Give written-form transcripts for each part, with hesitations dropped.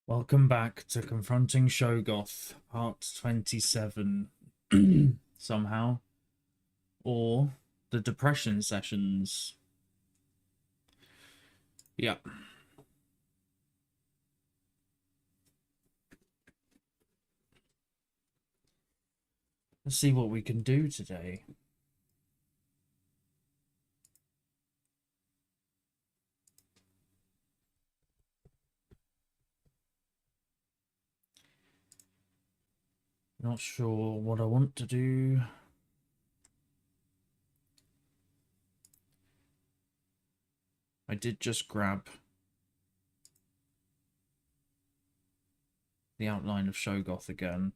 Welcome back to Confronting Shoggoth, Part 27, somehow. Or the Depression Sessions. Yeah. Let's see what we can do today. Not sure what I want to do. I did just grab the outline of Shoggoth again.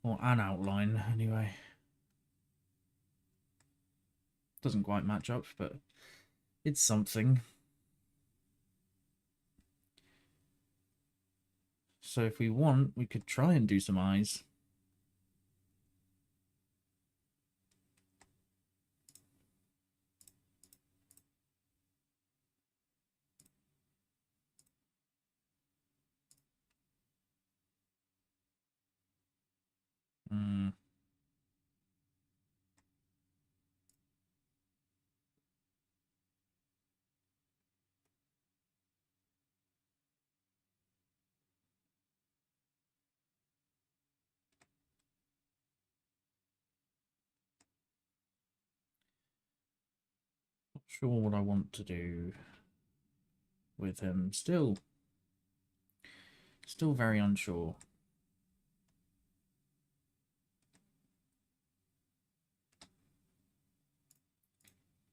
Or an outline, anyway. Doesn't quite match up, but it's something. So if we want, we could try and do some eyes. Not sure what I want to do with him. Still very unsure.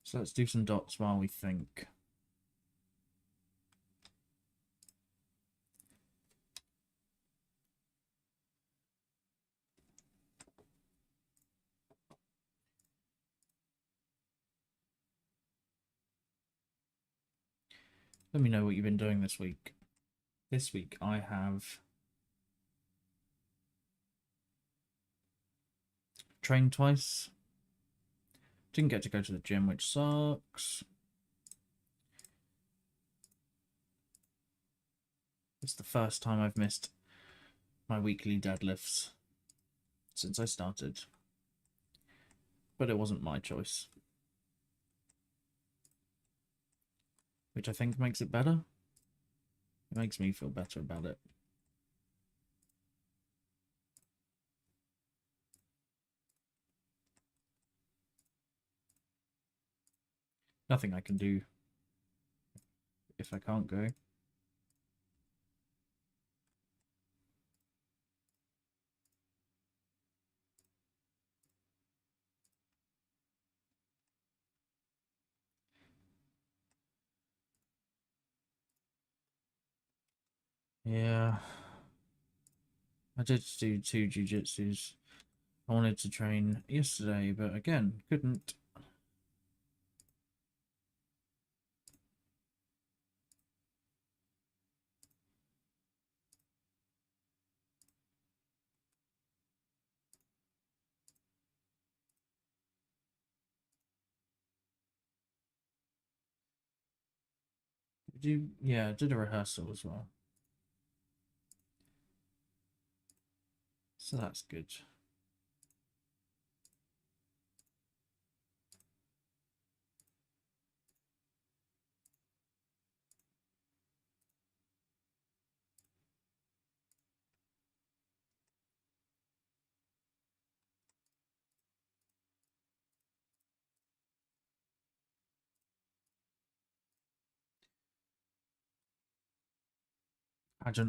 So let's do some dots while we think. Let me know what you've been doing this week. This week I have trained twice. Didn't get to go to the gym, which sucks. It's the first time I've missed my weekly deadlifts since I started. But it wasn't my choice. Which I think makes it better. It makes me feel better about it. Nothing I can do if I can't go. Yeah. I did do 2 jiu-jitsus. I wanted to train yesterday, but again, couldn't. Yeah, I did a rehearsal as well. So that's good.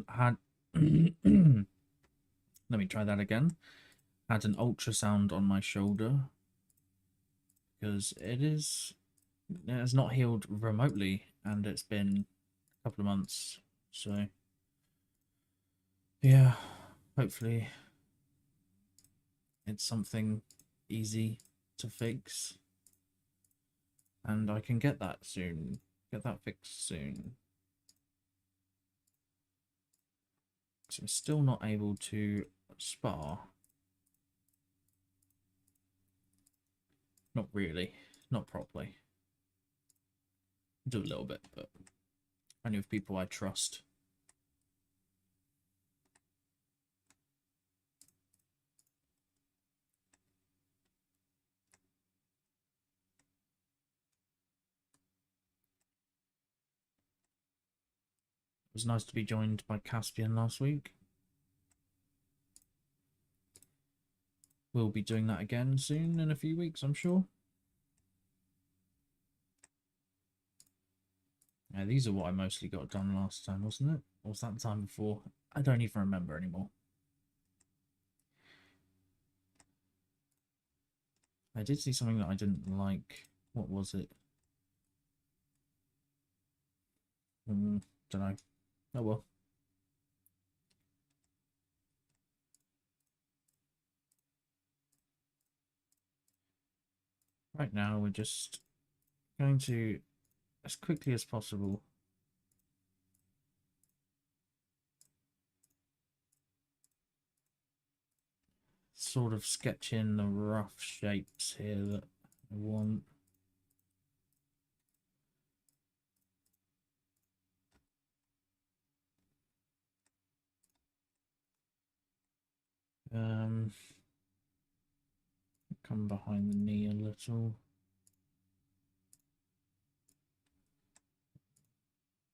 Had let me try that again. Had an ultrasound on my shoulder because it has not healed remotely, and it's been a couple of months. So yeah, hopefully it's something easy to fix, and I can get that soon. Get that fixed soon. So I'm still not able to spar. Not really. Not properly. Do a little bit, but only with people I trust. It was nice to be joined by Caspian last week. We'll be doing that again soon in a few weeks, I'm sure. Yeah, these are what I mostly got done last time, wasn't it? Or was that the time before? I don't even remember anymore. I did see something that I didn't like. What was it? Don't know. Oh well. Right now, we're just going to, as quickly as possible, sort of sketch in the rough shapes here that I want. Come behind the knee a little.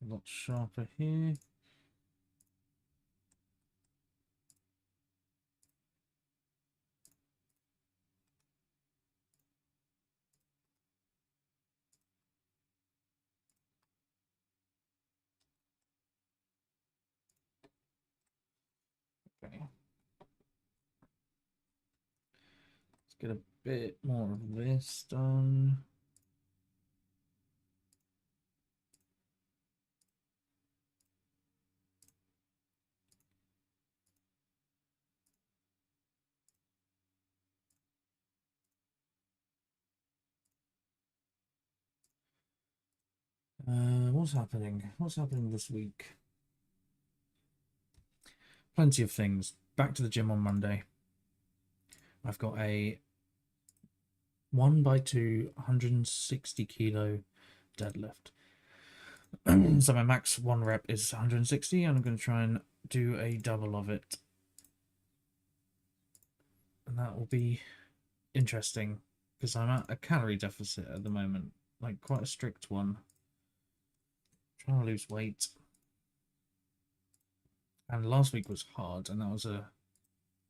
A lot sharper here. Okay. Let's get a bit more of this done. What's happening? What's happening this week? Plenty of things. Back to the gym on Monday. I've got a 1x2 160 kilo deadlift. So my max one rep is 160, and I'm going to try and do a double of it. And that will be interesting because I'm at a calorie deficit at the moment, like quite a strict one. Trying to lose weight. And last week was hard, and that was a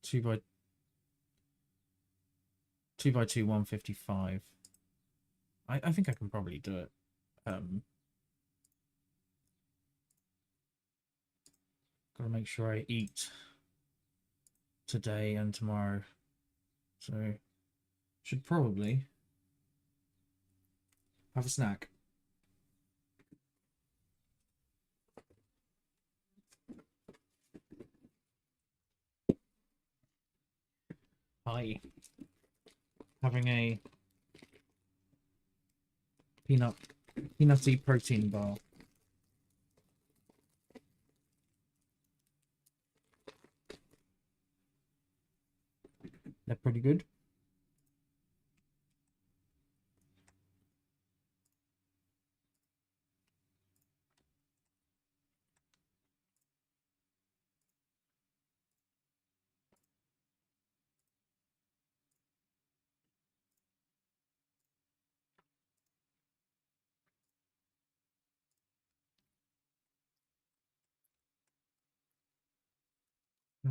2x2 155. I think I can probably do it. Gotta make sure I eat today and tomorrow. So should probably have a snack. Hi. Having a peanutty protein bar. They're pretty good.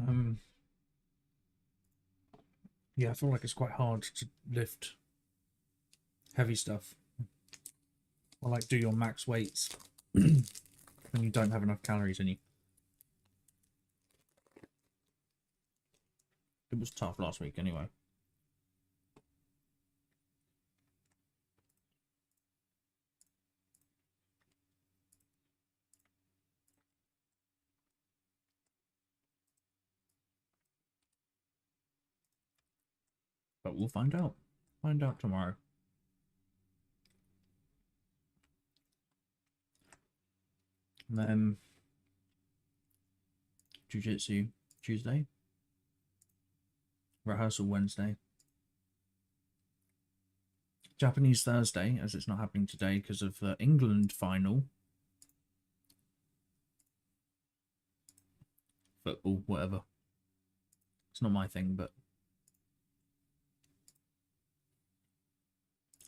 Um, yeah, I feel like it's quite hard to lift heavy stuff. Or like do your max weights when you don't have enough calories in you. It was tough last week anyway. But we'll find out. Find out tomorrow. And then Jiu-Jitsu Tuesday. Rehearsal Wednesday. Japanese Thursday, as it's not happening today because of the England final. Football, whatever. It's not my thing, but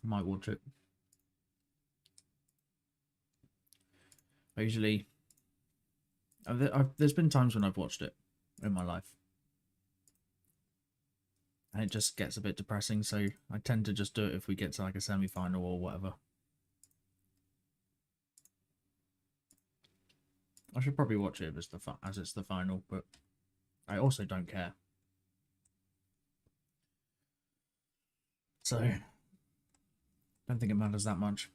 I might watch it. I usually... there's been times when I've watched it in my life. And it just gets a bit depressing, so I tend to just do it if we get to like a semi-final or whatever. I should probably watch it if it's as it's the final, but I also don't care. So, don't think it matters that much.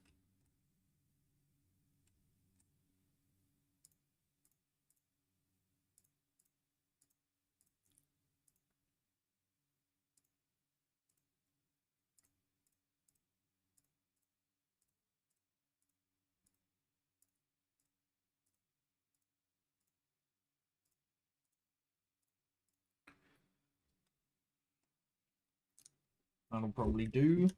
That'll probably do.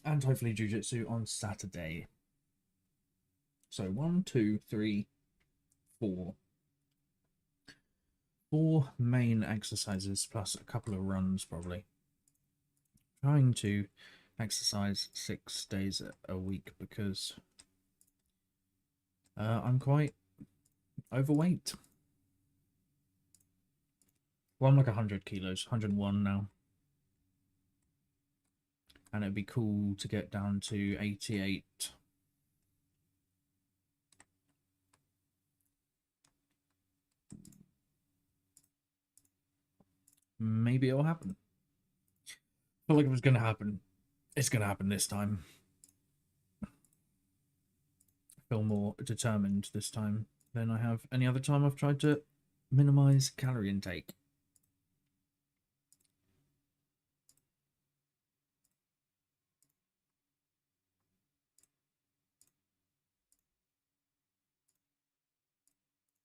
And hopefully Jiu-Jitsu on Saturday. So 1, 2, 3, 4. 4 main exercises plus a couple of runs probably. Trying to exercise 6 days a week because I'm quite overweight. Well, I'm like 100 kilos, 101 now. And it'd be cool to get down to 88. Maybe it'll happen. I feel like it was going to happen. It's going to happen this time. I feel more determined this time than I have any other time I've tried to minimize calorie intake.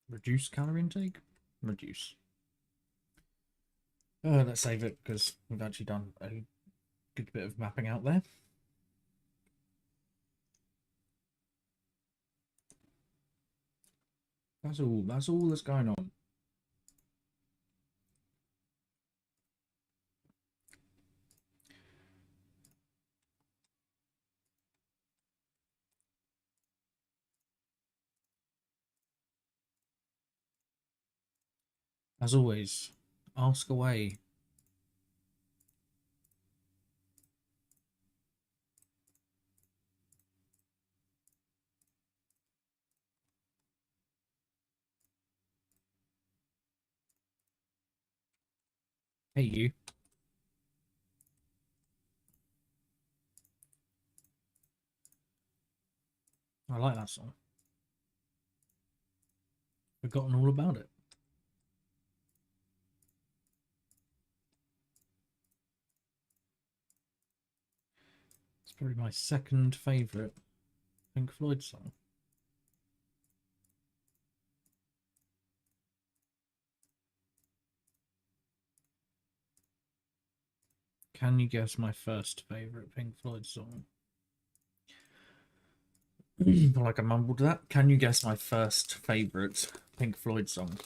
Reduce calorie intake? Reduce. Let's save it because we've actually done a good bit of mapping out there. That's all that's going on. As always, ask away. Hey you. I like that song. Forgotten all about it. It's probably my second favourite Pink Floyd song. Can you guess my first favourite Pink Floyd song? I feel like I mumbled that. Can you guess my first favourite Pink Floyd song?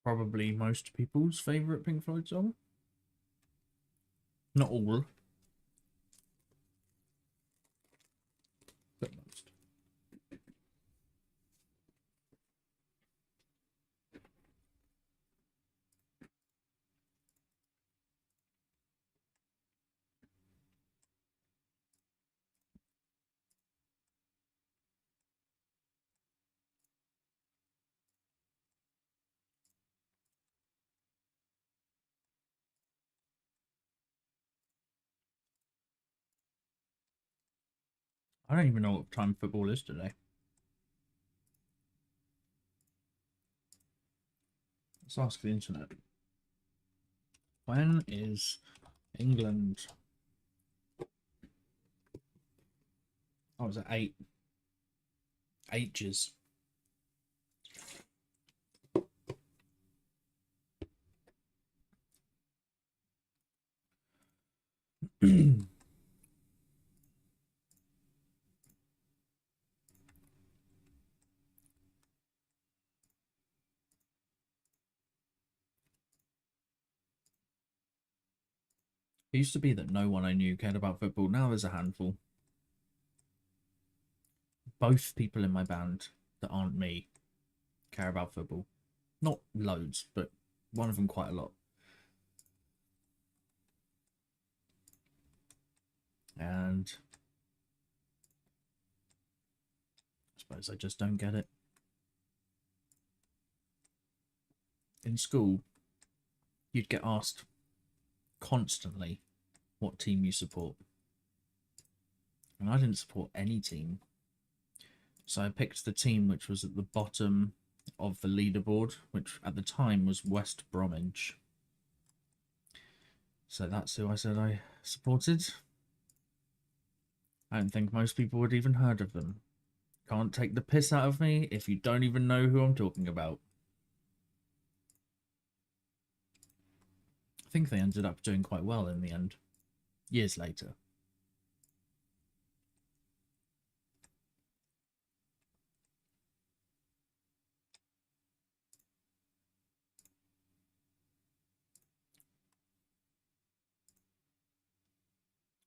probably most people's favourite Pink Floyd song. Not all, but most. I don't even know what time football is today. Let's ask the internet. When is England? Oh, it's at 8. H's. It used to be that no one I knew cared about football. Now there's a handful. Both people in my band that aren't me care about football. Not loads, but one of them quite a lot. And I suppose I just don't get it. In school, you'd get asked constantly what team you support. And I didn't support any team. So I picked the team which was at the bottom of the leaderboard, which at the time was West Bromwich. So that's who I said I supported. I don't think most people would even heard of them. Can't take the piss out of me if you don't even know who I'm talking about. I think they ended up doing quite well in the end, years later.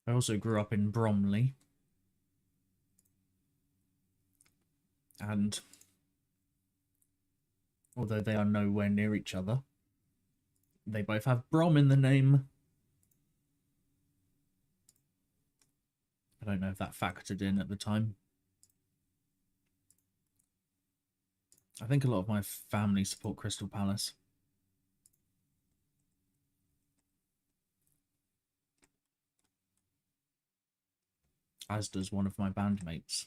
I also grew up in Bromley. And although they are nowhere near each other, they both have Brom in the name. I don't know if that factored in at the time. I think a lot of my family support Crystal Palace. As does one of my bandmates.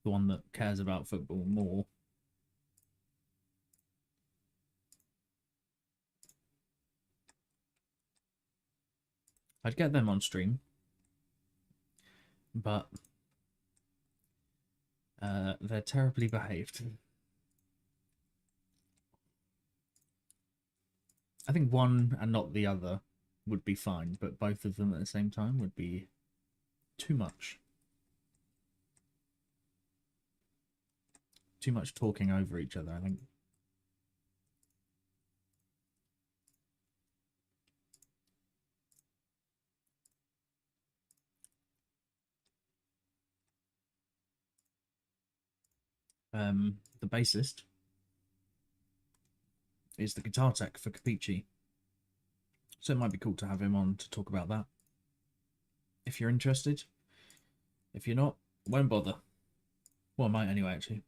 The one that cares about football more. I'd get them on stream. But they're terribly behaved. I think one and not the other would be fine, but both of them at the same time would be too much. Too much talking over each other, I think. The bassist is the guitar tech for Capici. So it might be cool to have him on to talk about that. If you're interested. If you're not, won't bother. Well, I might anyway, actually.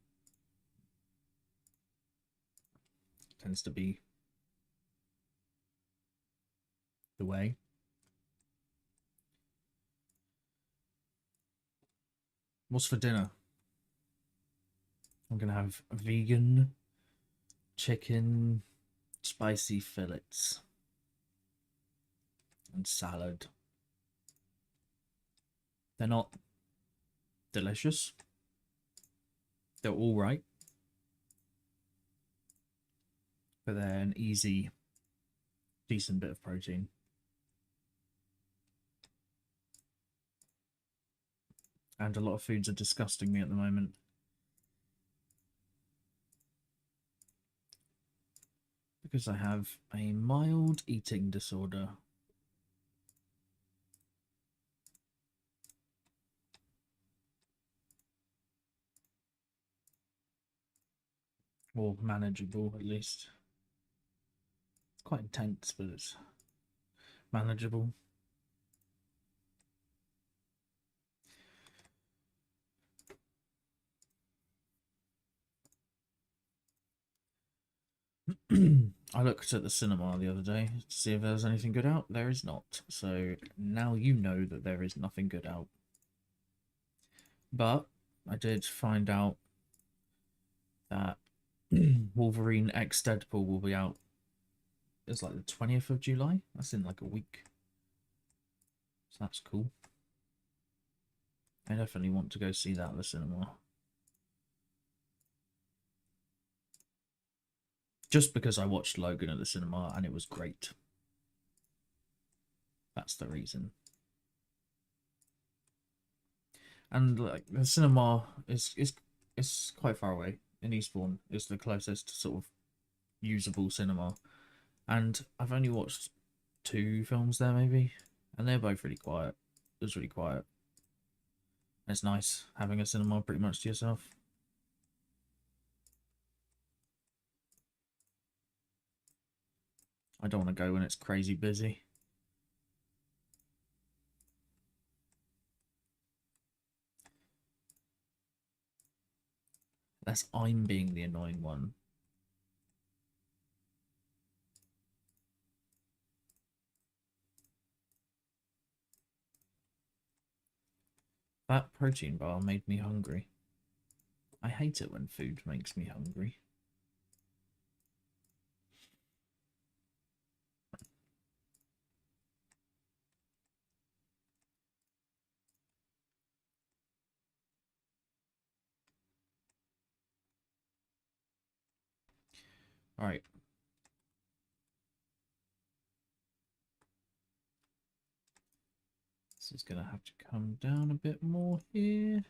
Tends to be the way. What's for dinner? I'm going to have vegan chicken spicy fillets and salad. They're not delicious. They're all right. But they're an easy, decent bit of protein. And a lot of foods are disgusting me at the moment. Because I have a mild eating disorder. Or manageable, at least. It's quite intense, but it's manageable. I looked at the cinema the other day to see if there was anything good out. There is not. So now you know that there is nothing good out. But I did find out that Wolverine X Deadpool will be out. It's like the 20th of July. That's in like a week. So that's cool. I definitely want to go see that at the cinema. Just because I watched Logan at the cinema and it was great. That's the reason. And like the cinema is quite far away in Eastbourne. It's the closest sort of usable cinema. And I've only watched 2 films there maybe. And they're both really quiet. It was really quiet. It's nice having a cinema pretty much to yourself. I don't want to go when it's crazy busy. Unless I'm being the annoying one. That protein bar made me hungry. I hate it when food makes me hungry. Alright. This is going to have to come down a bit more here.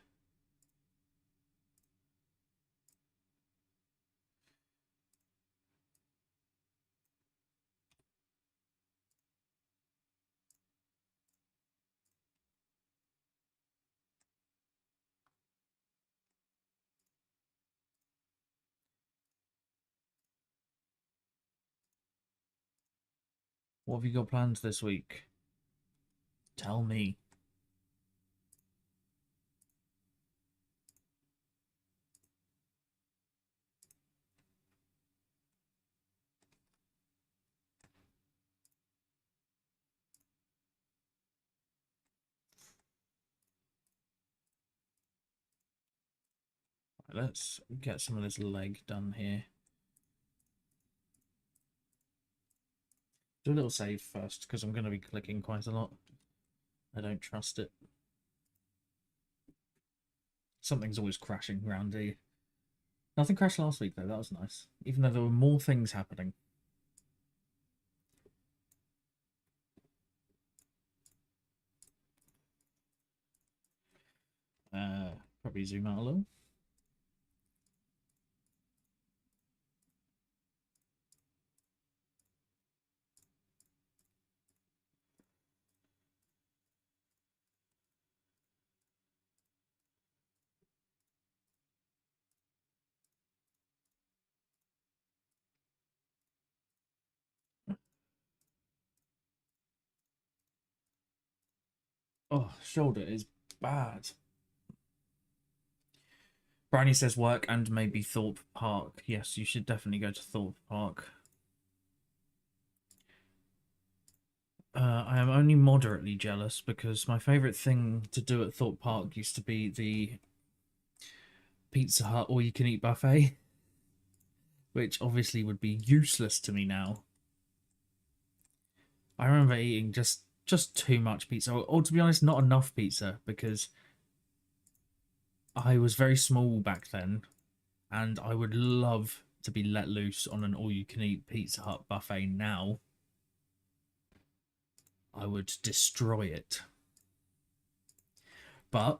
What have you got planned this week? Tell me. Let's get some of this leg done here. Do a little save first, because I'm going to be clicking quite a lot. I don't trust it. Something's always crashing around here. Nothing crashed last week, though. That was nice. Even though there were more things happening. Probably zoom out a little. Oh, shoulder is bad. Briny says work and maybe Thorpe Park. Yes, you should definitely go to Thorpe Park. I am only moderately jealous because my favourite thing to do at Thorpe Park used to be the Pizza Hut all-you-can-eat buffet, which obviously would be useless to me now. I remember eating just too much pizza, or to be honest, not enough pizza, because I was very small back then, and I would love to be let loose on an all-you-can-eat Pizza Hut buffet now. I would destroy it. But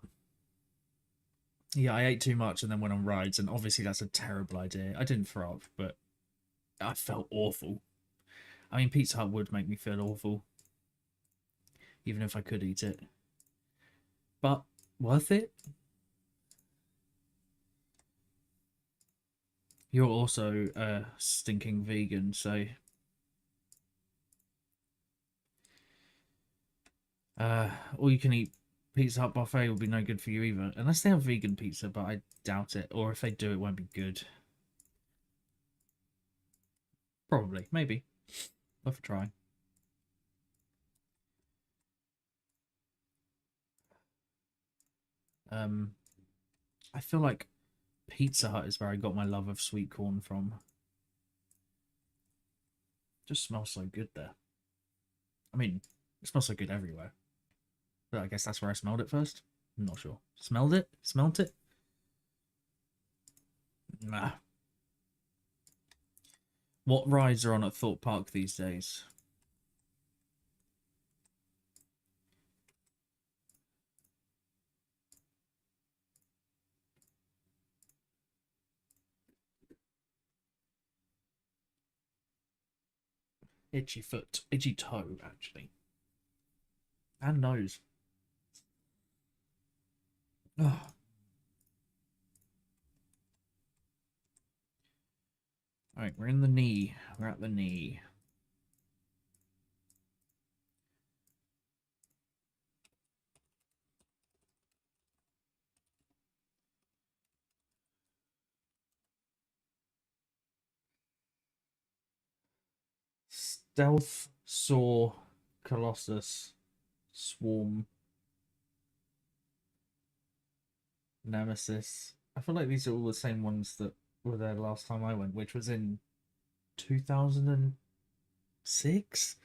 yeah, I ate too much and then went on rides, and obviously that's a terrible idea. I didn't throw up, but I felt awful. I mean, Pizza Hut would make me feel awful, even if I could eat it. But worth it. You're also a stinking vegan, so all you can eat Pizza Hut buffet will be no good for you either, unless they have vegan pizza. But I doubt it. Or if they do, it won't be good. Probably, maybe, worth a try. I feel like Pizza Hut is where I got my love of sweet corn from. It just smells so good there. I mean, it smells so good everywhere. But I guess that's where I smelled it first. I'm not sure. Smelled it? Smelt it? Nah. What rides are on at Thorpe Park these days? Itchy foot. Itchy toe, actually. And nose. Oh. Alright, we're in the knee. We're at the knee. Stealth, Saw, Colossus, Swarm, Nemesis. I feel like these are all the same ones that were there last time I went, which was in 2006?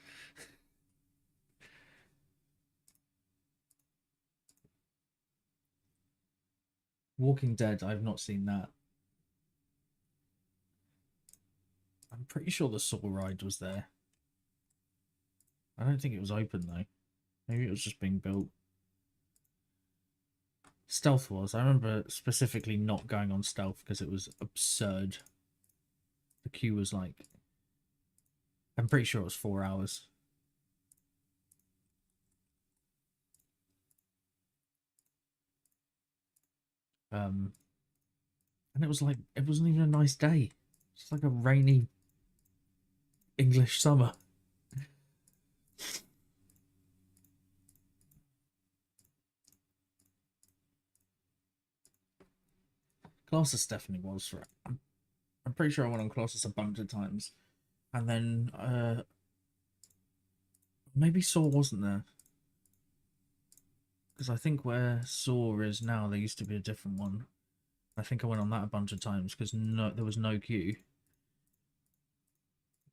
Walking Dead, I've not seen that. I'm pretty sure the Saw ride was there. I don't think it was open though. Maybe it was just being built. Stealth was. I remember specifically not going on Stealth because it was absurd. The queue was like... I'm pretty sure it was 4 hours. And it was like... It wasn't even a nice day. It's like a rainy English summer. Colossus definitely was. For I'm pretty sure I went on Colossus a bunch of times. And then... maybe Saw wasn't there. Because I think where Saw is now, there used to be a different one. I think I went on that a bunch of times because there was no queue. It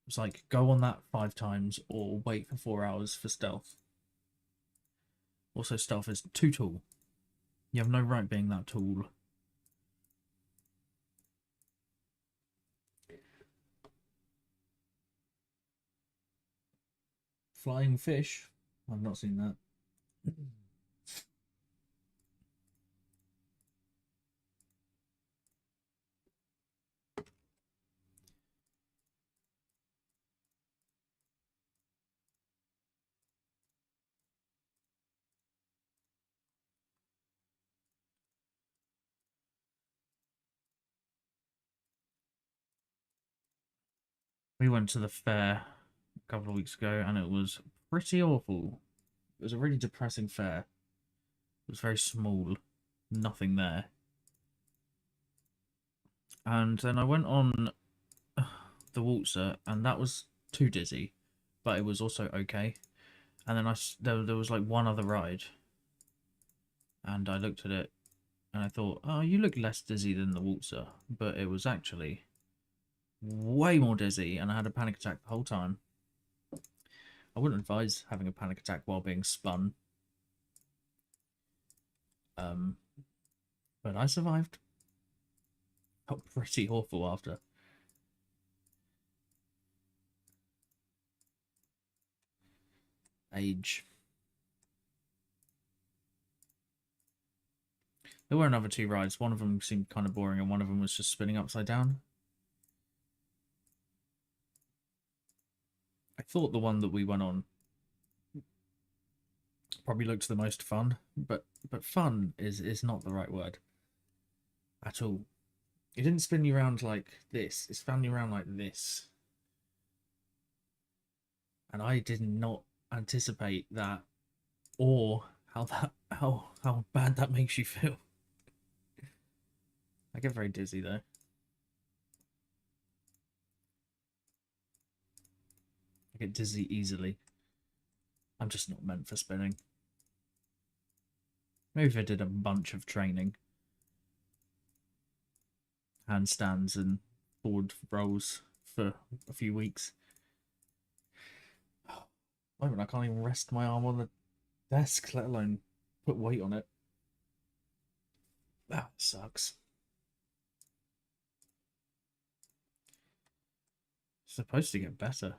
was like, go on that 5 times or wait for 4 hours for Stealth. Also, Stealth is too tall. You have no right being that tall. Flying Fish? I've not seen that. We went to the fair a couple of weeks ago and it was pretty awful. It was a really depressing fair. It was very small. Nothing there. And then I went on the Waltzer and that was too dizzy. But it was also okay. And then there was like one other ride. And I looked at it and I thought, oh, you look less dizzy than the Waltzer. But it was actually way more dizzy and I had a panic attack the whole time. I wouldn't advise having a panic attack while being spun. But I survived. Felt pretty awful after. Age. There were another 2 rides. One of them seemed kind of boring and one of them was just spinning upside down. thought the one that we went on probably looked the most fun, but fun is not the right word at all. It didn't spin you around like this. It spun you around like this. And I did not anticipate that, or how bad that makes you feel. I get very dizzy though. I get dizzy easily. I'm just not meant for spinning. Maybe if I did a bunch of training. Handstands and forward rolls for a few weeks. Moment, I can't even rest my arm on the desk, let alone put weight on it. That sucks. It's supposed to get better.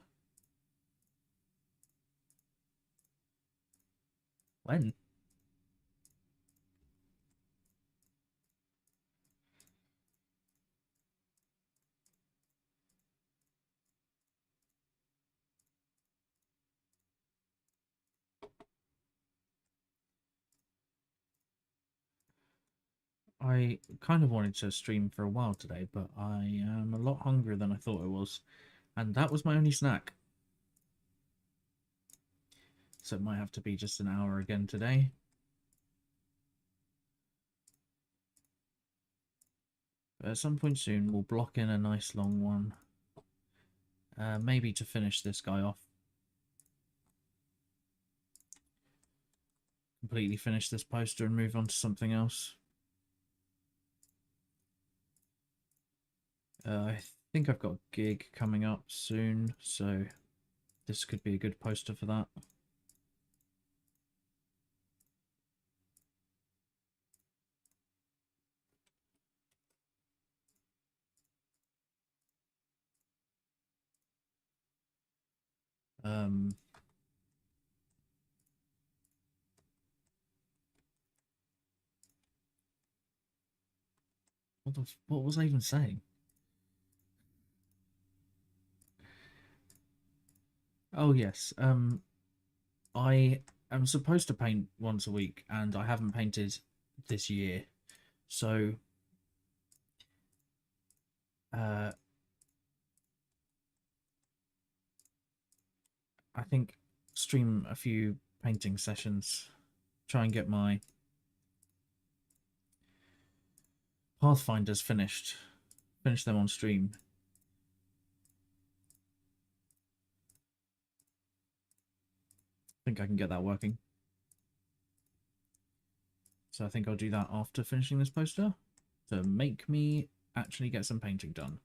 When? I kind of wanted to stream for a while today, but I am a lot hungrier than I thought I was. And that was my only snack. So it might have to be just an hour again today. But at some point soon, we'll block in a nice long one. Maybe to finish this guy off. Completely finish this poster and move on to something else. I think I've got a gig coming up soon, so this could be a good poster for that. What was I even saying? Oh yes. I am supposed to paint once a week, and I haven't painted this year, so I think stream a few painting sessions, try and get my Pathfinders finished, finish them on stream. I think I can get that working. So I think I'll do that after finishing this poster to make me actually get some painting done.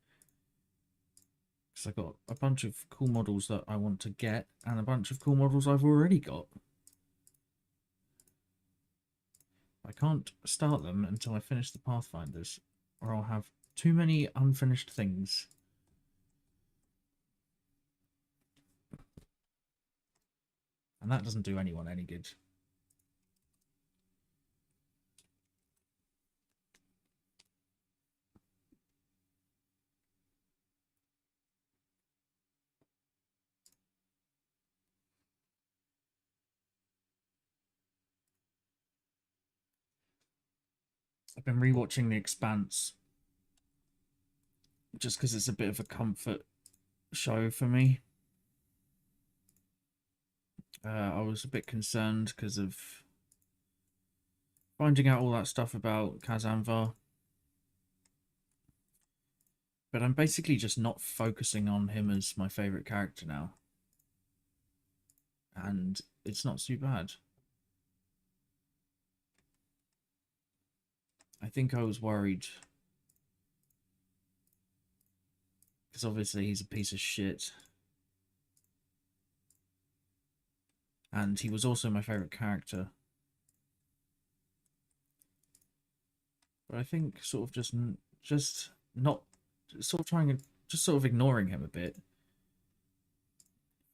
Because I've got a bunch of cool models that I want to get and a bunch of cool models I've already got. I can't start them until I finish the Pathfinders, or I'll have too many unfinished things. And that doesn't do anyone any good. I've been rewatching The Expanse just because it's a bit of a comfort show for me. I was a bit concerned because of finding out all that stuff about Kazanvar. But I'm basically just not focusing on him as my favourite character now. And it's not too bad. I think I was worried because obviously he's a piece of shit. And he was also my favourite character. But I think sort of just not sort of trying to just sort of ignoring him a bit,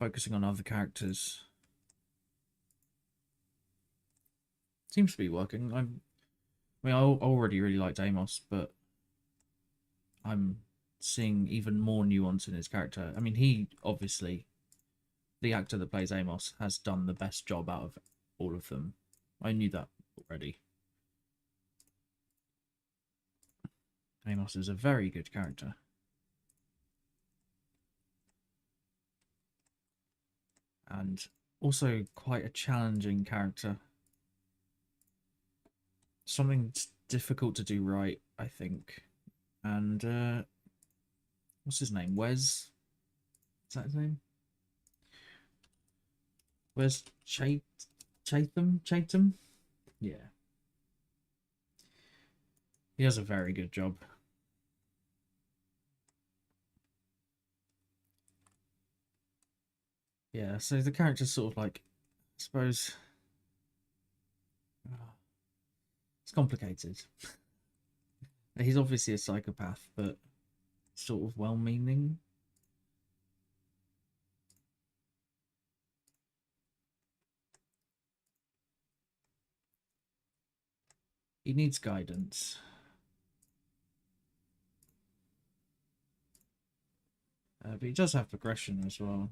focusing on other characters seems to be working. I mean, I already really liked Amos, but I'm seeing even more nuance in his character. I mean, he obviously the actor that plays Amos has done the best job out of all of them. I knew that already. Amos is a very good character. And also quite a challenging character. Something difficult to do right, I think. And what's his name? Wes? Is that his name? Wes Chatham? Yeah. He does a very good job. Yeah, so the character's sort of like, I suppose, it's complicated. He's obviously a psychopath, but sort of well-meaning. He needs guidance. But he does have progression as well.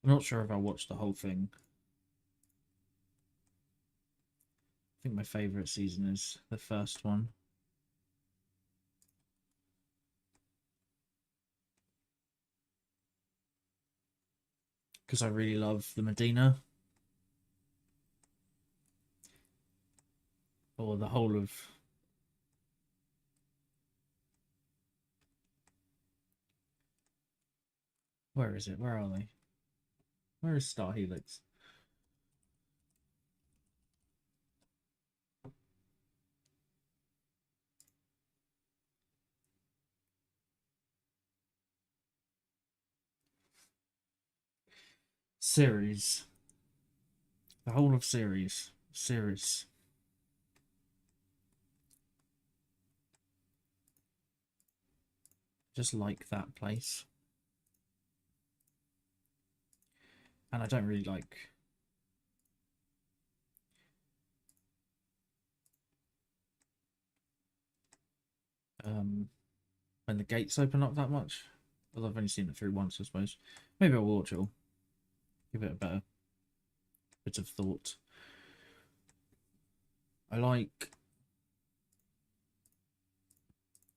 I'm not sure if I watched the whole thing. I think my favourite season is the first one. Because I really love the Medina. Or the whole of... Where is it? Where are they? Where is Star Helix? Series. The whole of series. Series. Just like that place. And I don't really like... when the gates open up that much. Well, I've only seen it through once, I suppose. Maybe I'll watch it all. Give it a better bit of thought. I like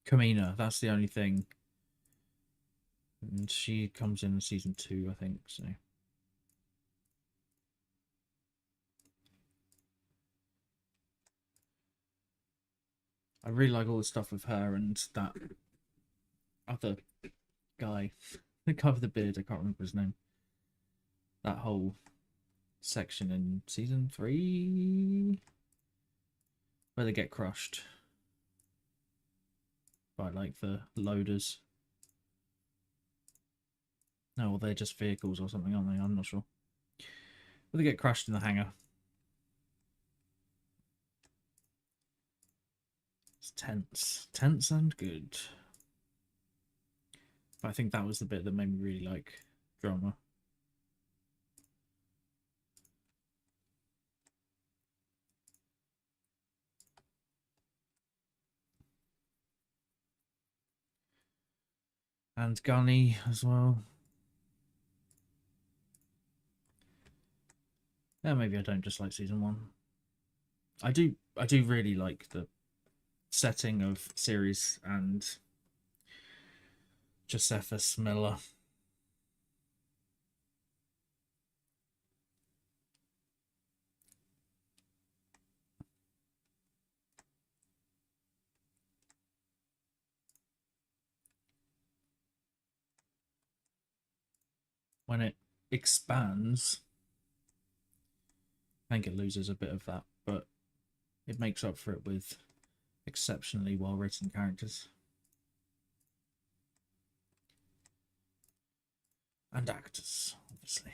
Kamina. That's the only thing. And she comes in season 2, I think. So I really like all the stuff with her and that other guy. The guy with the beard. I can't remember his name. That whole section in season 3 where they get crushed by like the loaders. No, well, they're just vehicles or something, aren't they? I'm not sure. But they get crushed in the hangar. It's tense. Tense and good. But I think that was the bit that made me really like drama. And Gunny as well. Yeah, maybe I don't just like season 1. I do really like the setting of series and Josephus Miller. When it expands, I think it loses a bit of that, but it makes up for it with exceptionally well written characters and actors, obviously.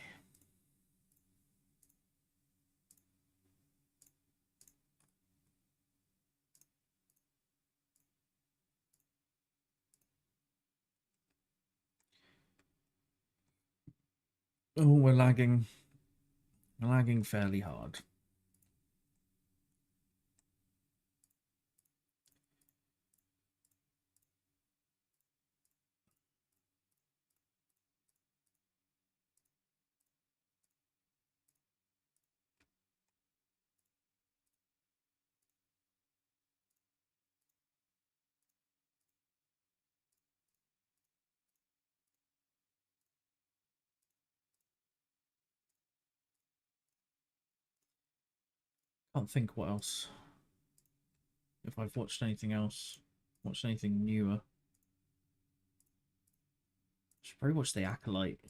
Oh, we're lagging. We're lagging fairly hard. Can't think what else. If I've watched anything else, watched anything newer. Should probably watch The Acolyte.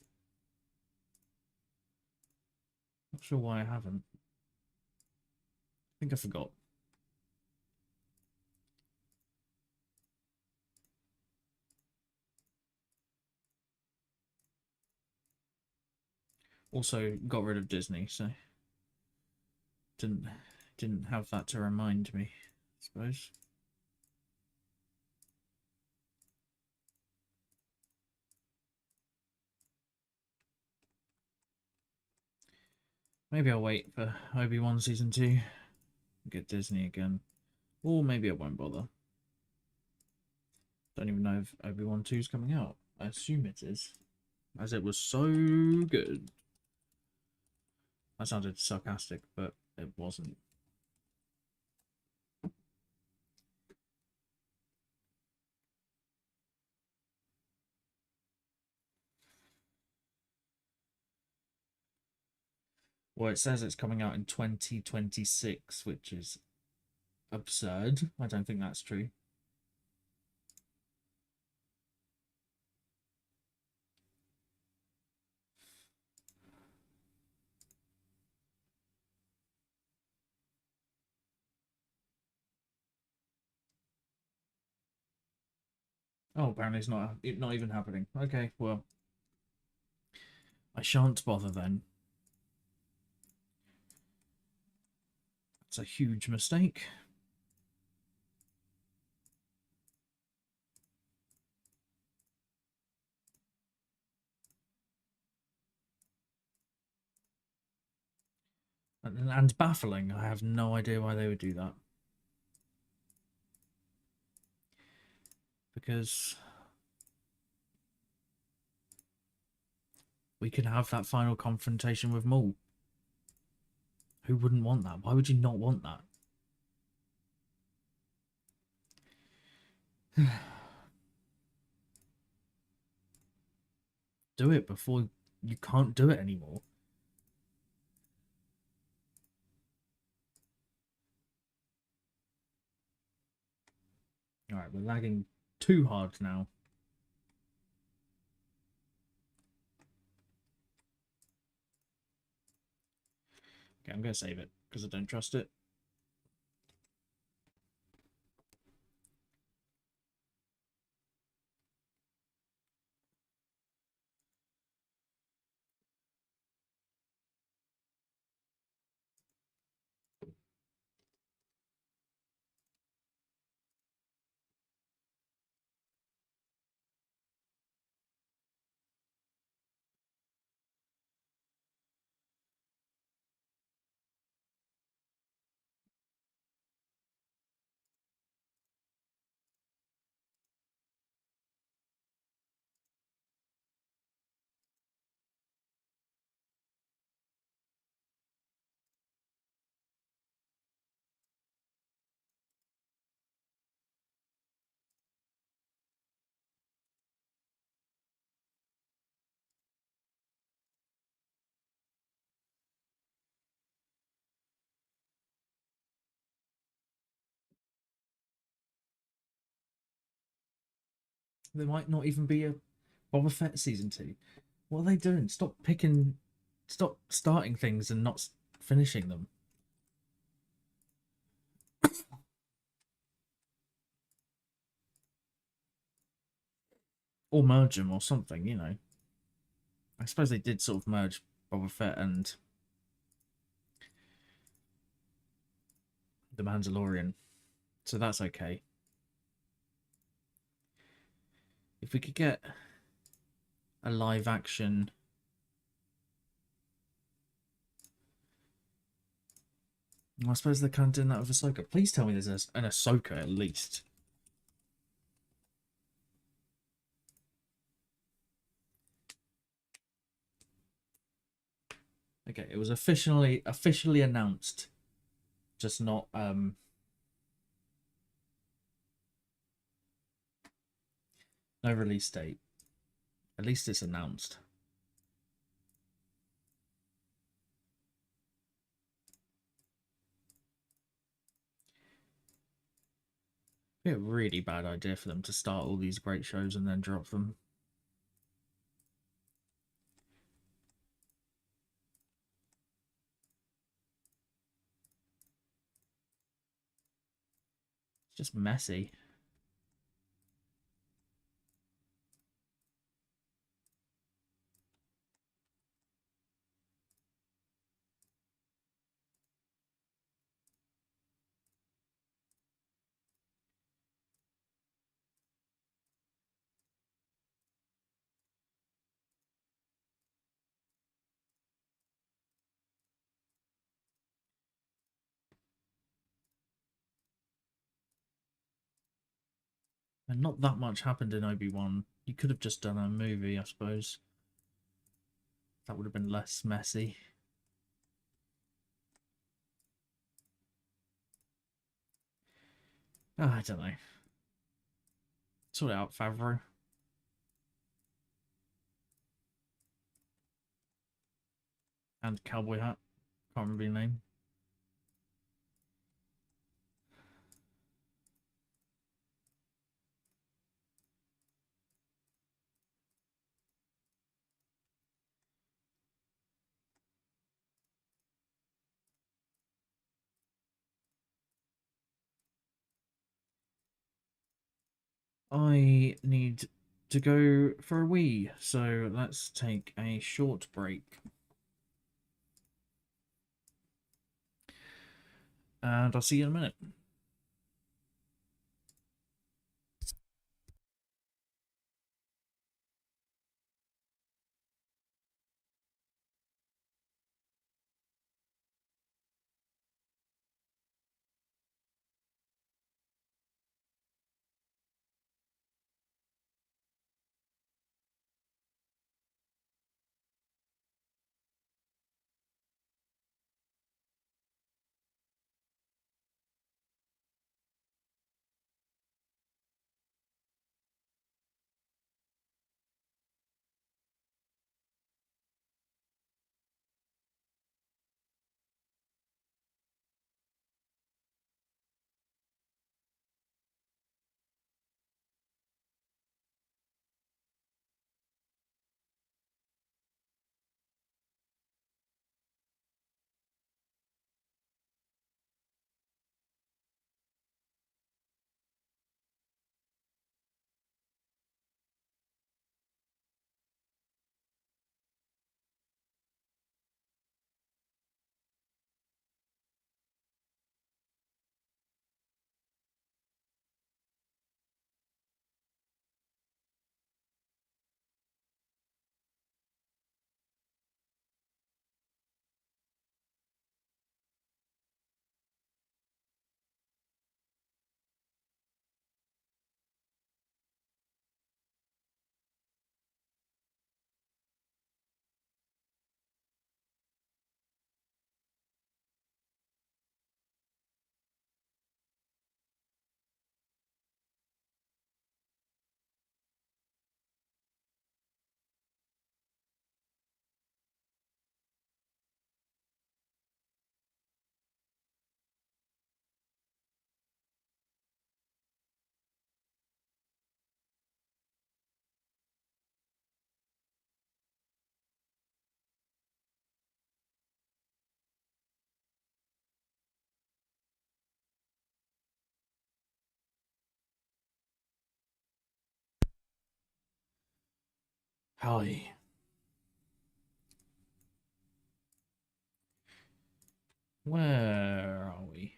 Not sure why I haven't. I think I forgot. Also got rid of Disney, so didn't have that to remind me, I suppose. Maybe I'll wait for Obi-Wan Season 2, get Disney again. Or maybe I won't bother. Don't even know if Obi-Wan 2 is coming out. I assume it is, as it was so good. That sounded sarcastic, but it wasn't. Well, it says it's coming out in 2026, which is absurd. I don't think that's true. Oh, apparently it's not even happening. Okay, well, I shan't bother then. It's a huge mistake. And baffling. I have no idea why they would do that. Because we could have that final confrontation with Maul. Who wouldn't want that? Why would you not want that? Do it before you can't do it anymore. Alright, we're lagging too hard now. Okay, I'm going to save it because I don't trust it. There might not even be a Boba Fett season 2. What are they doing? Stop starting things and not finishing them. Or merge them or something, you know. I suppose they did sort of merge Boba Fett and The Mandalorian, so that's okay. If we could get a live action I suppose they're kind of doing that with Ahsoka. Please tell me there's an Ahsoka at least. Okay, it was officially announced, just not no release date. At least it's announced. Be a really bad idea for them to start all these great shows and then drop them. It's just messy. And not that much happened in Obi-Wan. You could have just done a movie, I suppose. That would have been less messy. Oh, I don't know. Sort it out, Favreau. And Cowboy Hat. Can't remember your name. I need to go for a wee, so let's take a short break. And I'll see you in a minute. Hi. Where are we?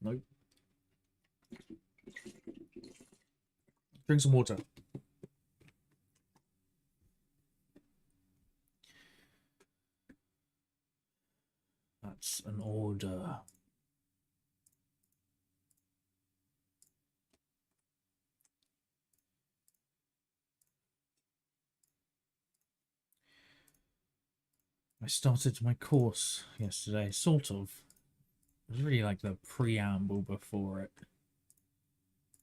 No. Drink some water. That's an order. I started my course yesterday, sort of. It was really like the preamble before it.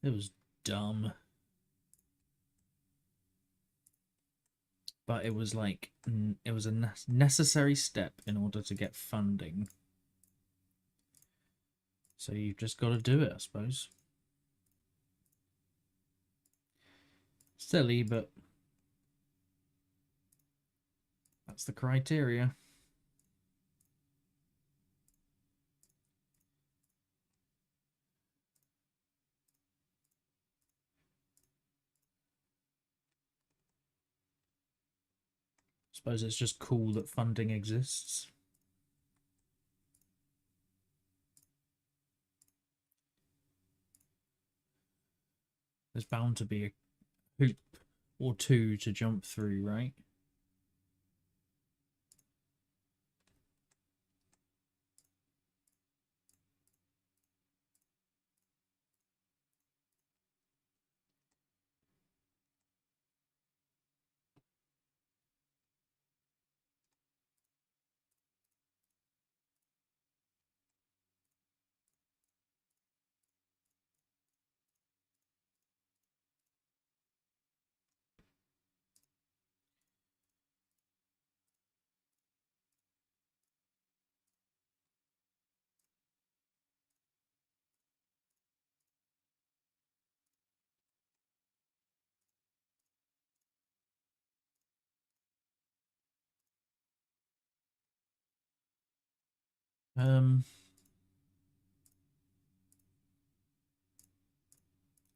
It was dumb. But it was like, it was a necessary step in order to get funding. So you've just got to do it, I suppose. Silly, but that's the criteria. Suppose it's just cool that funding exists. There's bound to be a hoop or two to jump through, right?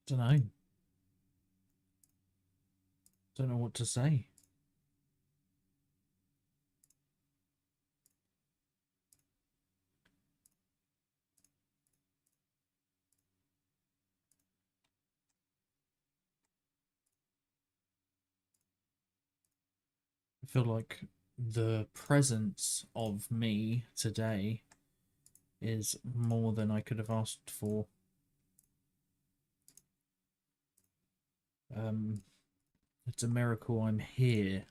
Don't know. Don't know what to say. I feel like the presence of me today is more than I could have asked for. It's a miracle I'm here.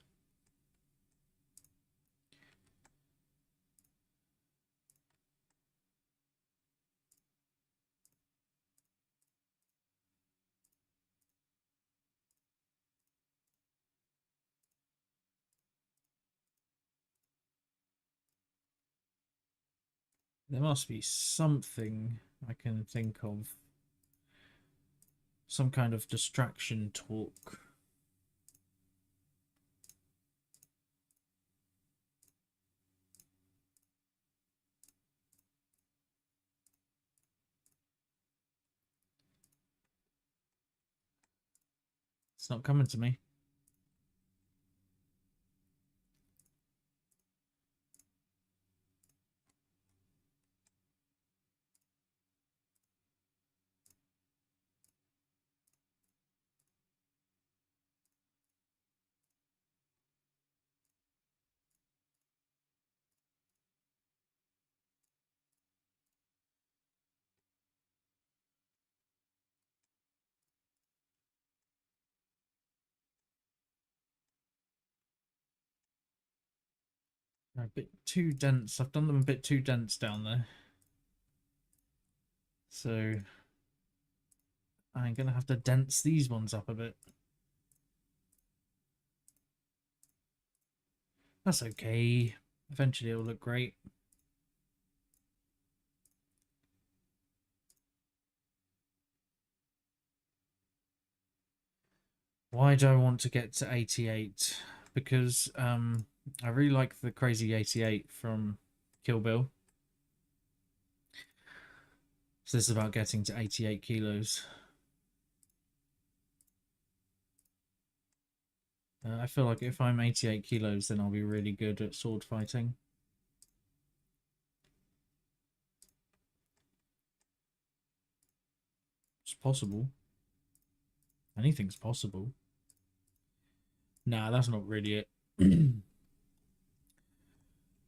There must be something I can think of. Some kind of distraction talk. It's not coming to me. They're a bit too dense. I've done them a bit too dense down there. So I'm going to have to dense these ones up a bit. That's okay. Eventually it'll look great. Why do I want to get to 88? Because I really like the crazy 88 from Kill Bill. So this is about getting to 88 kilos. I feel like if I'm 88 kilos, then I'll be really good at sword fighting. It's possible. Anything's possible. Nah, that's not really it.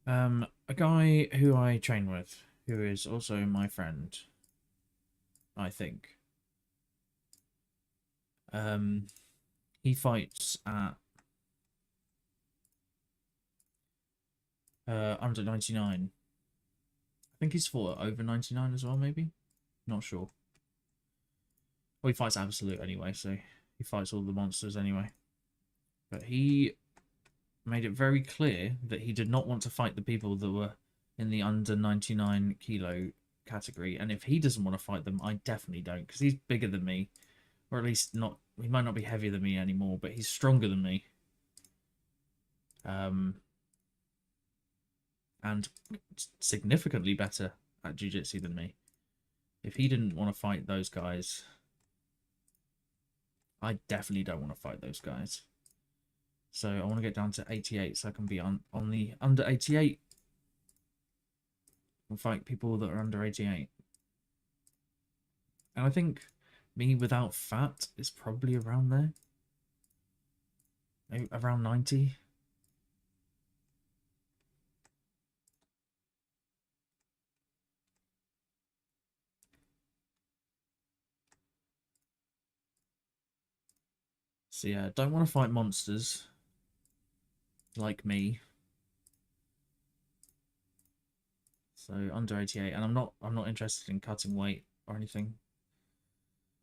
A guy who I train with, who is also my friend, I think. He fights at under 99. I think he's fought over 99 as well, maybe? Not sure. Well, he fights Absolute anyway, so he fights all the monsters anyway. But he made it very clear that he did not want to fight the people that were in the under 99 kilo category. And if he doesn't want to fight them, I definitely don't, because he's bigger than me. Or at least not, he might not be heavier than me anymore, but he's stronger than me. And significantly better at jiu-jitsu than me. If he didn't want to fight those guys, I definitely don't want to fight those guys. So I want to get down to 88 so I can be on the under 88 and fight people that are under 88. And I think me without fat is probably around there. Maybe around 90. So yeah, don't want to fight monsters like me. So under 88, and I'm not interested in cutting weight or anything.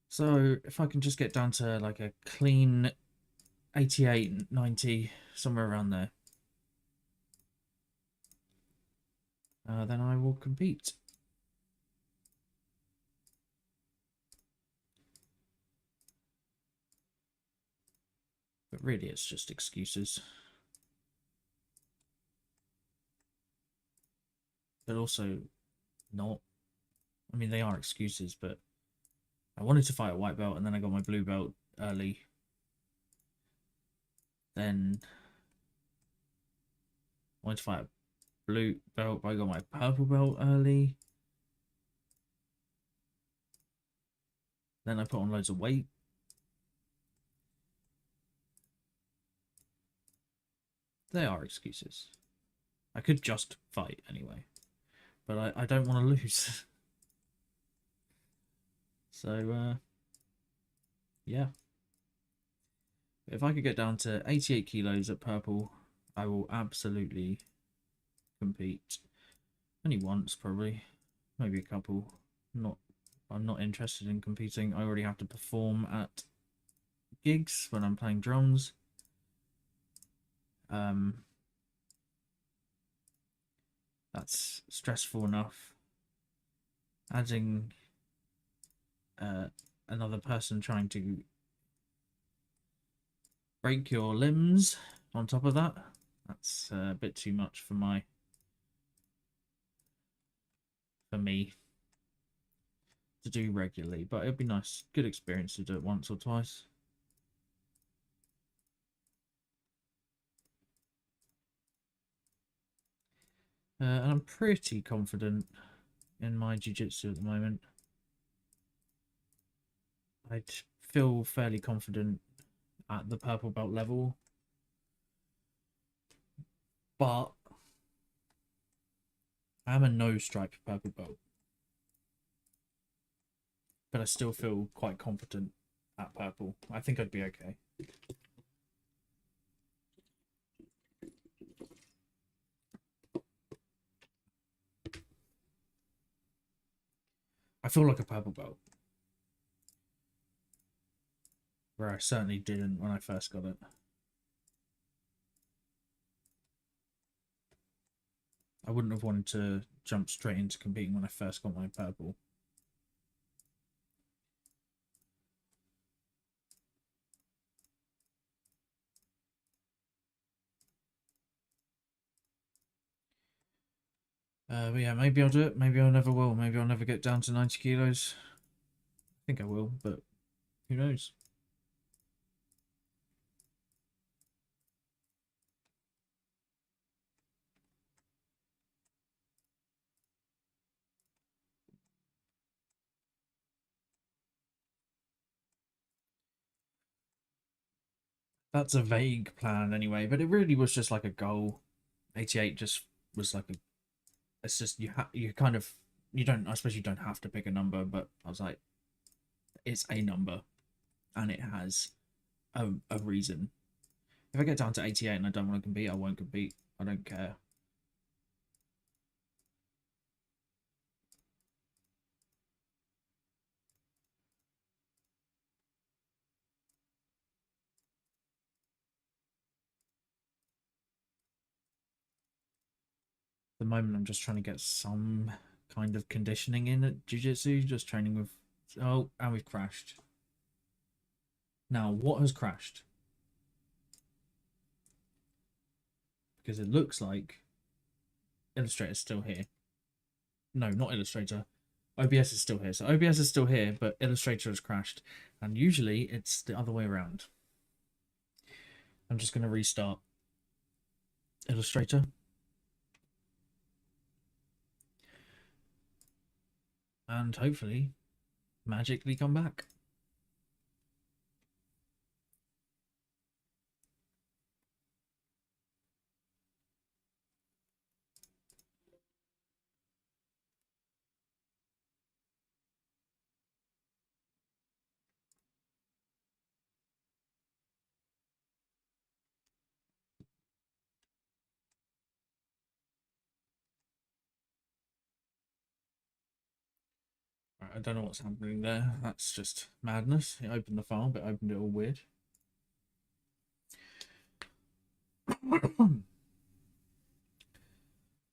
So if I can just get down to like a clean 88, 90, somewhere around there, then I will compete. But really, it's just excuses. But also not. I mean, they are excuses, but I wanted to fight a white belt, and then I got my blue belt early. Then I wanted to fight a blue belt, but I got my purple belt early. Then I put on loads of weight. They are excuses. I could just fight anyway, but I don't want to lose. So, yeah. If I could get down to 88 kilos at purple, I will absolutely compete. Only once, probably. Maybe a couple. I'm not interested in competing. I already have to perform at gigs when I'm playing drums. That's stressful enough. Adding another person trying to break your limbs on top of that, that's a bit too much for me to do regularly, but it'd be nice, good experience to do it once or twice. And I'm pretty confident in my jiu-jitsu at the moment. I'd feel fairly confident at the purple belt level, but I'm a no stripe purple belt, but I still feel quite confident at purple. I think I'd be okay. I feel like a purple belt, where I certainly didn't when I first got it. I wouldn't have wanted to jump straight into competing when I first got my purple. But yeah, maybe I'll do it. Maybe I never will. Maybe I'll never get down to 90 kilos. I think I will, but who knows? That's a vague plan anyway, but it really was just like a goal. 88 just was like a. It's just you kind of you don't. I suppose you don't have to pick a number, but I was like, it's a number, and it has a reason. If I get down to 88 and I don't want to compete, I won't compete. I don't care. At the moment, I'm just trying to get some kind of conditioning in at jiu-jitsu, just training with. Oh, and we've crashed. Now, what has crashed? Because it looks like Illustrator's still here. No, not Illustrator. OBS is still here. So OBS is still here, but Illustrator has crashed. And usually it's the other way around. I'm just going to restart Illustrator. And hopefully magically come back. Right, I don't know what's happening there. That's just madness. It opened the file, but opened it all weird.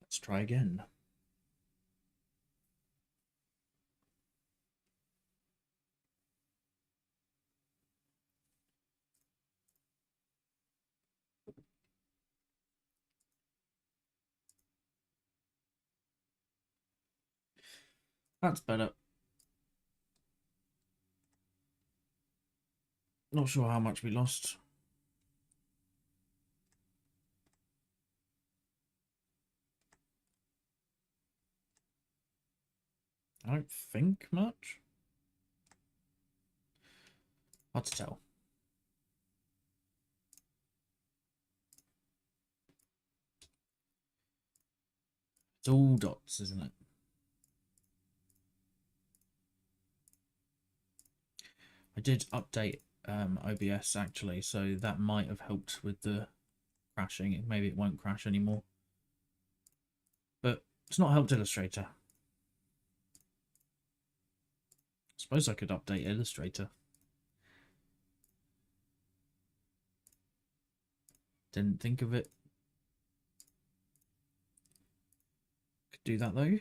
Let's try again. That's better. Not sure how much we lost. I don't think much. Hard to tell. It's all dots, isn't it? I did update OBS actually, so that might have helped with the crashing. Maybe it won't crash anymore. But it's not helped Illustrator. I suppose I could update Illustrator. Didn't think of it. Could do that though.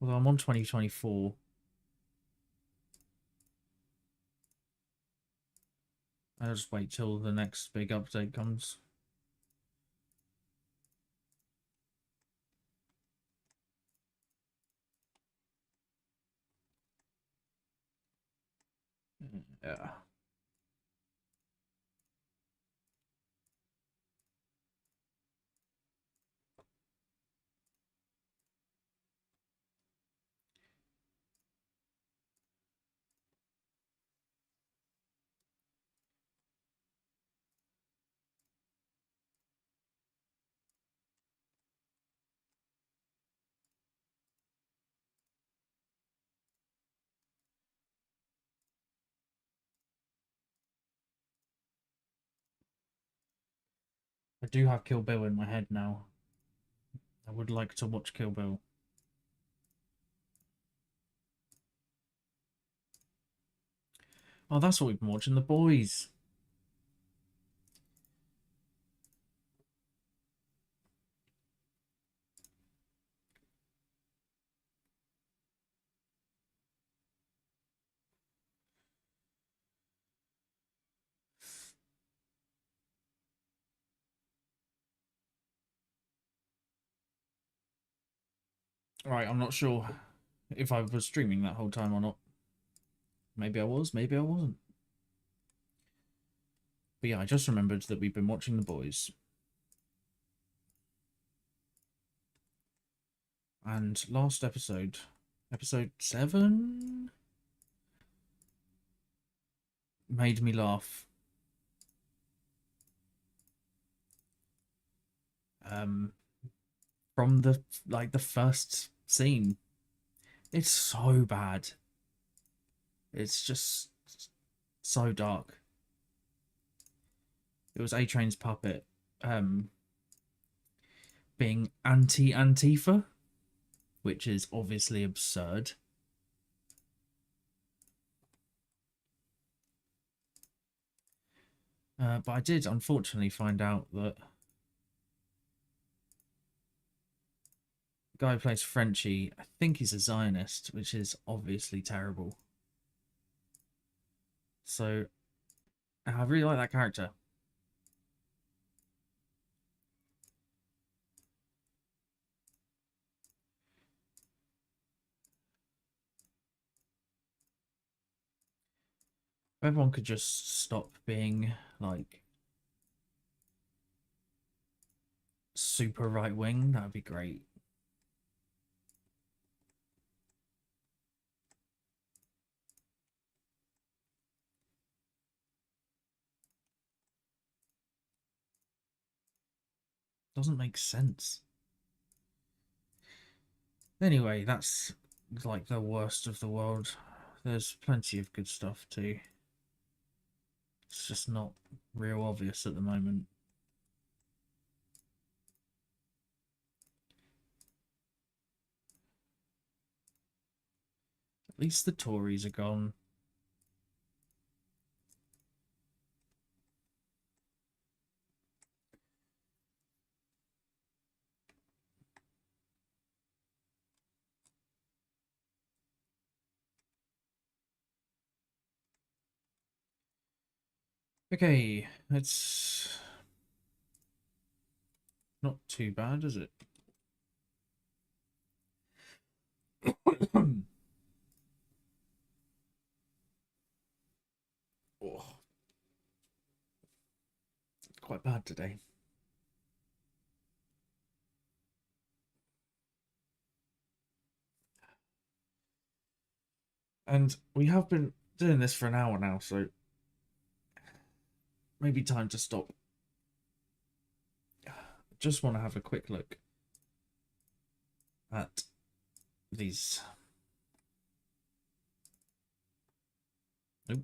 Although I'm on 2024. I'll just wait till the next big update comes. Yeah. I do have Kill Bill in my head now. I would like to watch Kill Bill. Oh, that's what we've been watching, The Boys. Right, I'm not sure if I was streaming that whole time or not. Maybe I was, maybe I wasn't. But yeah, I just remembered that we've been watching The Boys. And last episode, episode 7, made me laugh. from the first scene. It's so bad. It's just so dark. It was A-Train's puppet being anti-Antifa, which is obviously absurd. But I did unfortunately find out that the guy who plays Frenchie, I think he's a Zionist, which is obviously terrible. So I really like that character. If everyone could just stop being like super right wing, that would be great. Doesn't make sense. Anyway, that's like the worst of the world. There's plenty of good stuff too. It's just not real obvious at the moment. At least the Tories are gone. Okay, it's not too bad, is it? Oh, it's quite bad today. And we have been doing this for an hour now, so maybe time to stop. Just want to have a quick look at these. Nope.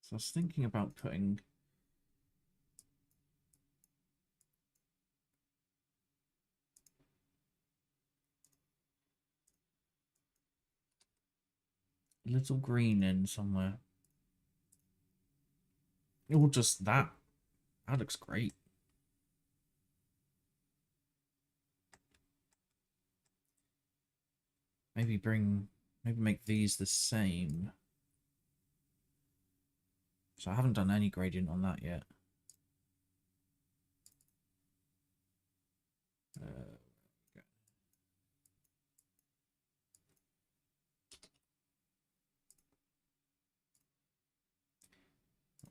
So I was thinking about putting little green in somewhere. Or just that. That looks great. Maybe make these the same. So I haven't done any gradient on that yet.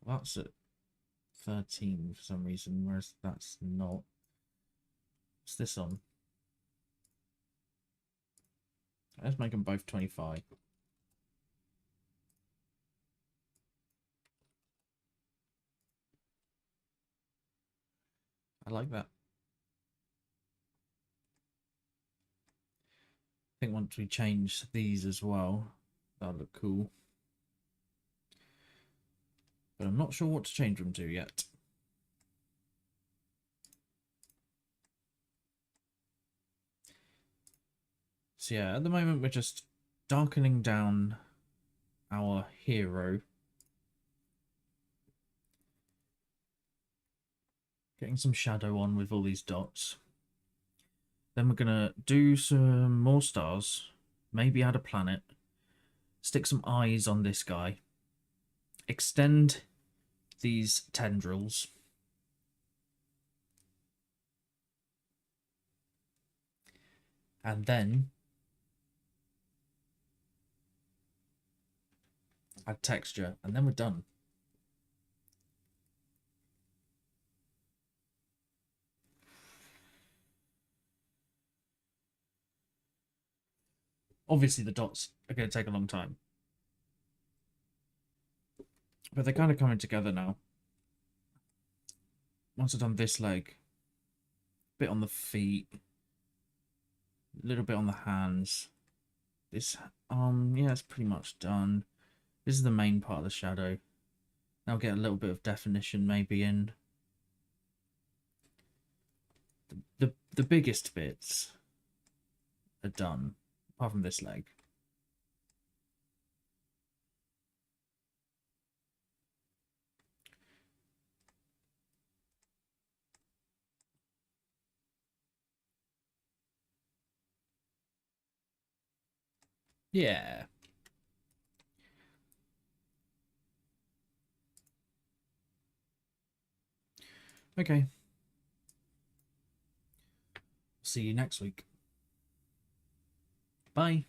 That's at 13 for some reason, whereas that's not. What's this on? Let's make them both 25. I like that. I think once we change these as well, that'll look cool. But I'm not sure what to change them to yet. So yeah, at the moment we're just darkening down our hero. Getting some shadow on with all these dots. Then we're going to do some more stars. Maybe add a planet. Stick some eyes on this guy. Extend these tendrils. And then add texture. And then we're done. Obviously, the dots are going to take a long time. But they're kind of coming together now. Once I've done this leg, a bit on the feet, a little bit on the hands. This arm, yeah, it's pretty much done. This is the main part of the shadow. Now get a little bit of definition maybe in. The biggest bits are done, apart from this leg. Yeah. Okay. See you next week. Bye.